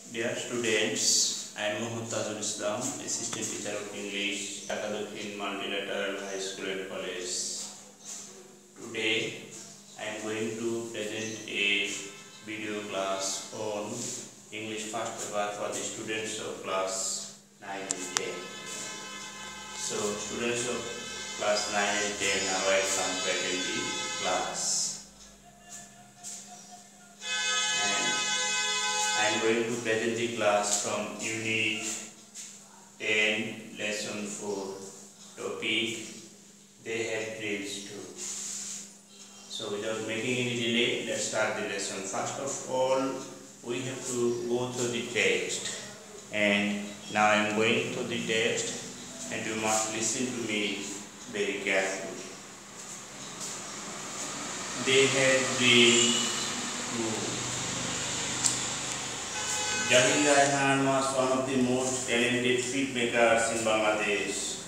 Dear students, I am Muhammad Tajul Islam, Assistant Teacher of English, Takadukhin Multilateral High School and College. Today, I am going to present a video class on English first paper for the students of class 9 and 10. So, students of class 9 and 10 are welcome to attend the class. I am going to present the class from Unit 10, Lesson 4, topic They Had Dreams Too. So without making any delay, let's start the lesson. First of all, we have to go through the text. And now I am going through the text and you must listen to me very carefully. They had dreams too. Jahir Raihan was one of the most talented filmmakers in Bangladesh.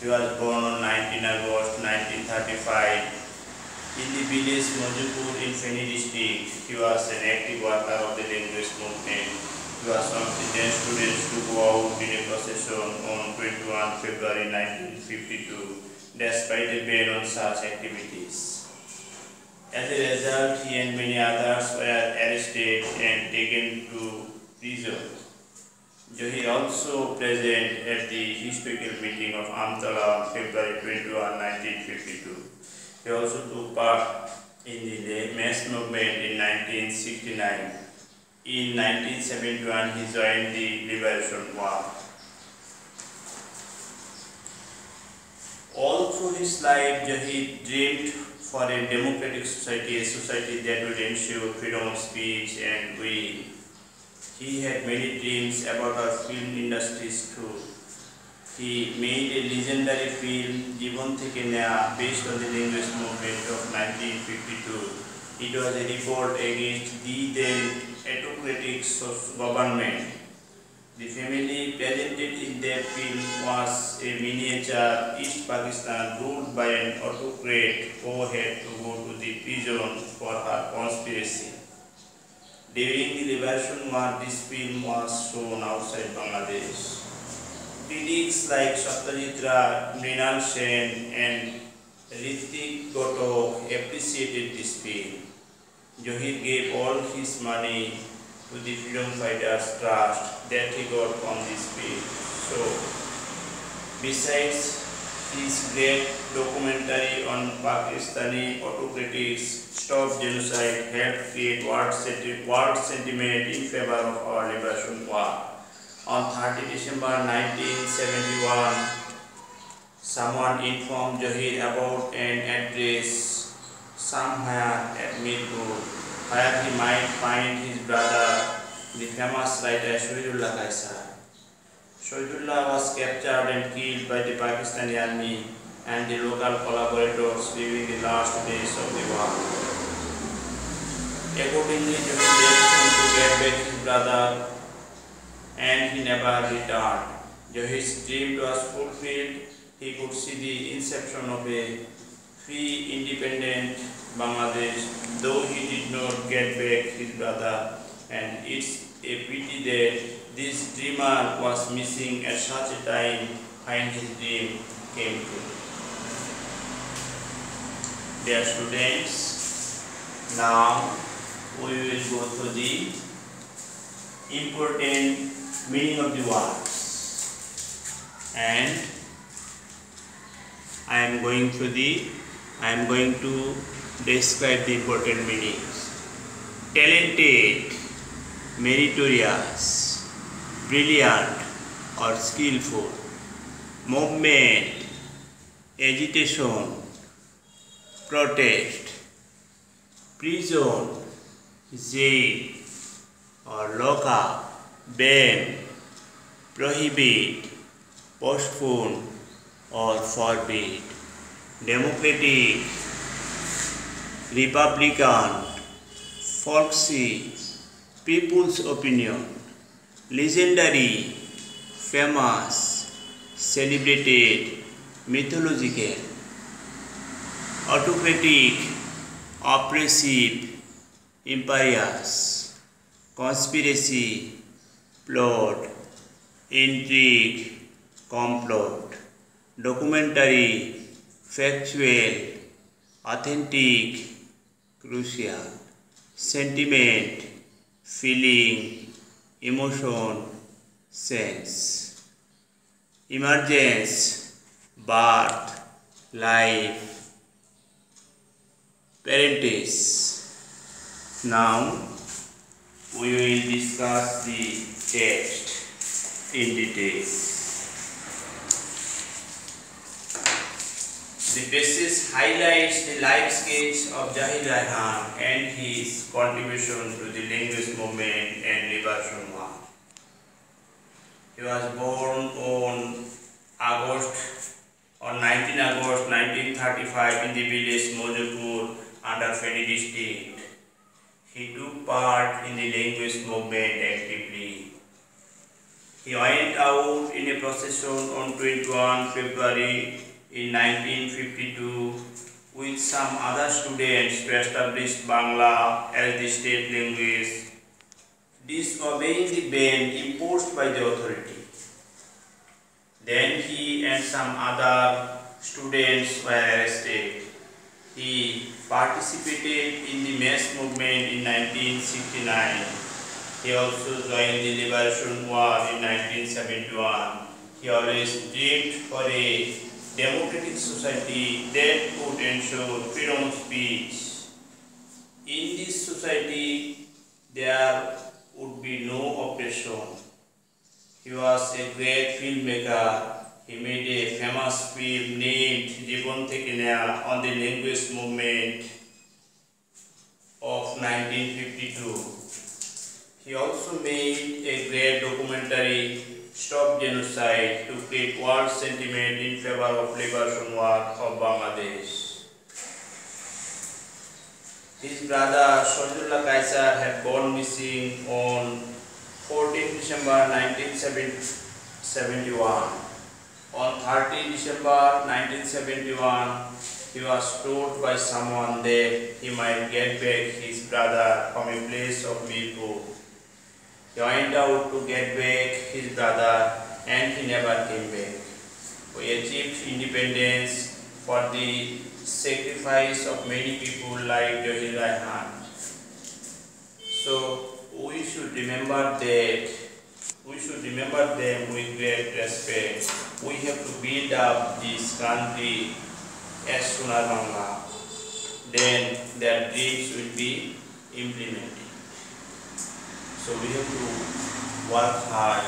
He was born on 19 August 1935 in the village Mojupur in Feni district. He was an active worker of the language movement. He was one of the 10 students to go out in a procession on 21 February 1952, despite a ban on such activities. As a result, he and many others were arrested and taken to prison. Jahir also present at the historical meeting of Amtala on February 21, 1952. He also took part in the mass movement in 1969. In 1971, he joined the Liberation War. All through his life, Jahir dreamed for a democratic society, a society that would ensure freedom of speech and will. He had many dreams about our film industries too. He made a legendary film, Jibon Theke Neya, based on the language movement of 1952. It was a revolt against the then autocratic government. The family presented in that film was a miniature East Pakistan ruled by an autocrat who had to go to the prison for her conspiracy. During the Liberation War, this film was shown outside Bangladesh. Critics like Satyajit Ray, Mrinal Sen and Ritik Ghatak appreciated this film. Jahir gave all his money to the freedom fighters' trust that he got from this film. So, besides his great documentary on Pakistani autocrats Stop Genocide helped create world sentiment in favor of our liberation war. On 30 December 1971, someone informed Jahir about an address somewhere at Mirpur where he might find his brother, the famous writer Shahidullah Kaisar. Shahidullah was captured and killed by the Pakistani army and the local collaborators during the last days of the war. Accordingly, Jahir left home to get back his brother and he never returned. Jahir's dream was fulfilled. He could see the inception of a free, independent Bangladesh, though he did not get back his brother, and it's a pity that this dreamer was missing at such a time when his dream came true. Dear students, now we will go through the important meaning of the words, and I am going to describe the important meanings. Talented, meritorious, brilliant or skillful. Movement, agitation, protest. Prison, jail or lock-up, ban, prohibit, postpone or forbid. Democratic, Republican, folksy, people's opinion. Legendary, famous, celebrated, mythological. Autocratic, oppressive, imperious. Conspiracy, plot, intrigue, complot, documentary, factual, authentic, crucial, sentiment, feeling, emotion, sense, emergence, birth, life, parentage. Now we will discuss the text in detail. The passage highlights the life sketch of Zahir Raihan and his contribution to the language movement and liberation war. He was born on 19 August 1935 in the village Mojapur under Feni district. He took part in the language movement actively. He went out in a procession on 21 February in 1952 with some other students to establish Bangla as the state language, disobeying the ban imposed by the authority. Then he and some other students were arrested. He participated in the mass movement in 1969. He also joined the Liberation War in 1971. He always dreamed for a democratic society that would ensure freedom of speech. In this society, there would be no oppression. He was a great filmmaker. He made a famous film named Jibon Theke Naya on the language movement of 1952. He also made a great documentary, Stop Genocide, to create world sentiment in favor of liberation war of Bangladesh. His brother Shahidullah Kaisar had gone missing on 14 December 1971. On 30 December 1971, he was told by someone that he might get back his brother from a place of Mirpur. He went out to get back his brother and he never came back. We achieved independence for the sacrifice of many people like Zahir Raihan. So we should remember that. We should remember them with great respect. We have to build up this country as soon as Bangla. Then their dreams will be implemented. So we have to work hard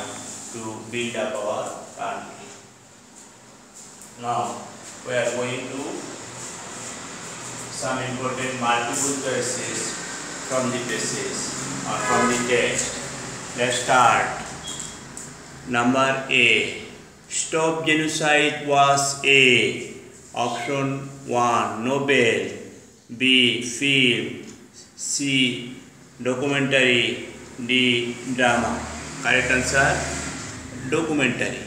to build up our country. Now we are going to some important multiple choices from the passage or from the text. Let's start. Number A. Stop Genocide was A. Option 1. Novel. B. Film. C. Documentary. D. Drama. Correct answer. Documentary.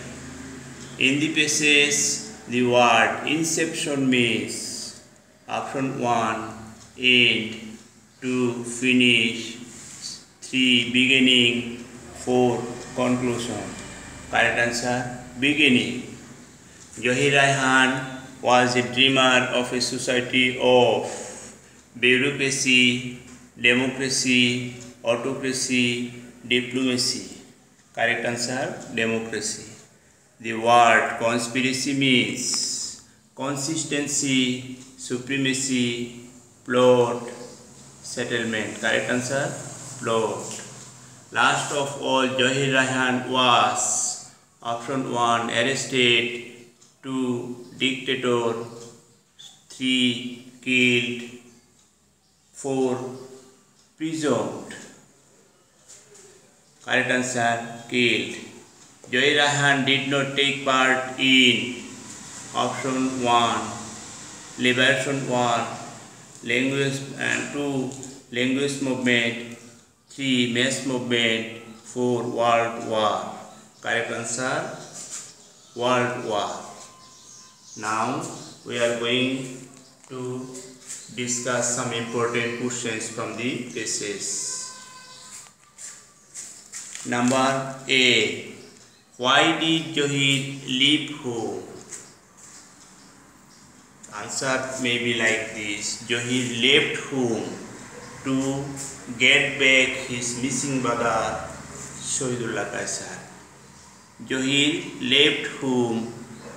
In the passage, the word inception means option 1. End. 2. Finish. 3. Beginning. 4. Conclusion. Correct answer. Beginning. Zahir Raihan was a dreamer of a society of bureaucracy, democracy, autocracy, diplomacy. Correct answer. Democracy. The word conspiracy means consistency, supremacy, plot, settlement. Correct answer. Plot. Last of all, Zahir Raihan was option 1. Arrested. 2. Dictator. 3. Killed. 4. Presumed. Correct answer. Killed. Zahir Raihan did not take part in option 1. Liberation War. Language and 2. Language movement. 3. Mass movement. 4. World War. Correct answer. World War. Now we are going to discuss some important questions from the passage. Number A. Why did Johid leave home? Answer may be like this. Johid left home to get back his missing brother Shahidullah Kaisar. Johid left home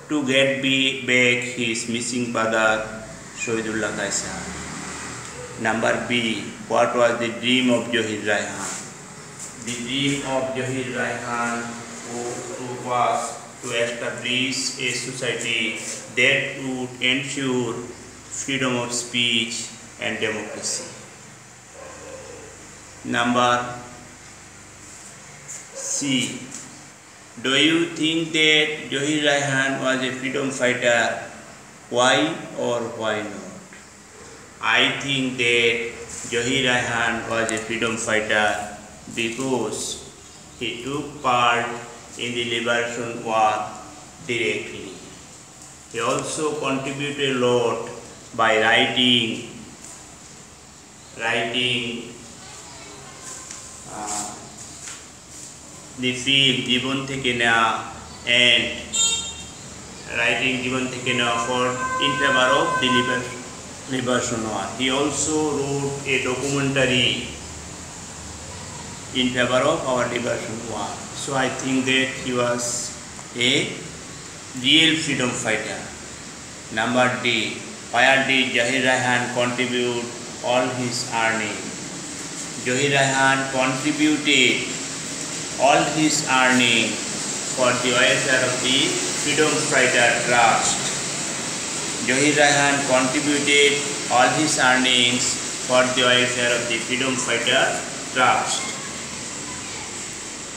to get back his missing brother Shahidullah Kaisar. Number B. What was the dream of Johid Raihan? The dream of Johid Raihan was to establish a society that would ensure freedom of speech and democracy. Number C. Do you think that Johid Raihan was a freedom fighter? Why or why not? I think that Johid Raihan was a freedom fighter because he took part in the liberation war directly. He also contributed a lot by writing the film Jibon Theke Neowa and writing Jibon Theke Neowa in favor of the liberation war. He also wrote a documentary in favor of our liberation war. So I think that he was a real freedom fighter. Number D. Where did Johid Raihan contribute all his earning? Johid Raihan contributed all his earning for the welfare of the Freedom Fighter Trust. Johid Raihan contributed all his earnings for the welfare of the Freedom Fighter Trust.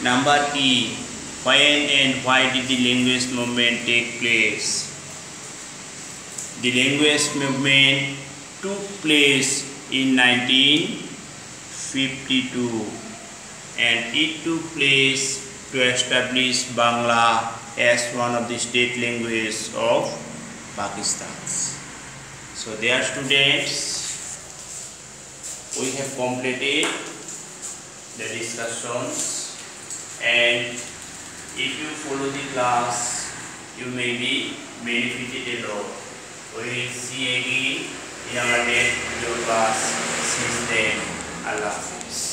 Number E. When and why did the language movement take place? The language movement took place in 1952 and it took place to establish Bangla as one of the state languages of Pakistan. So dear students, we have completed the discussions, and if you follow the class, you may be benefited a lot. We will see again in our next video class. Since then, Allah Hafiz.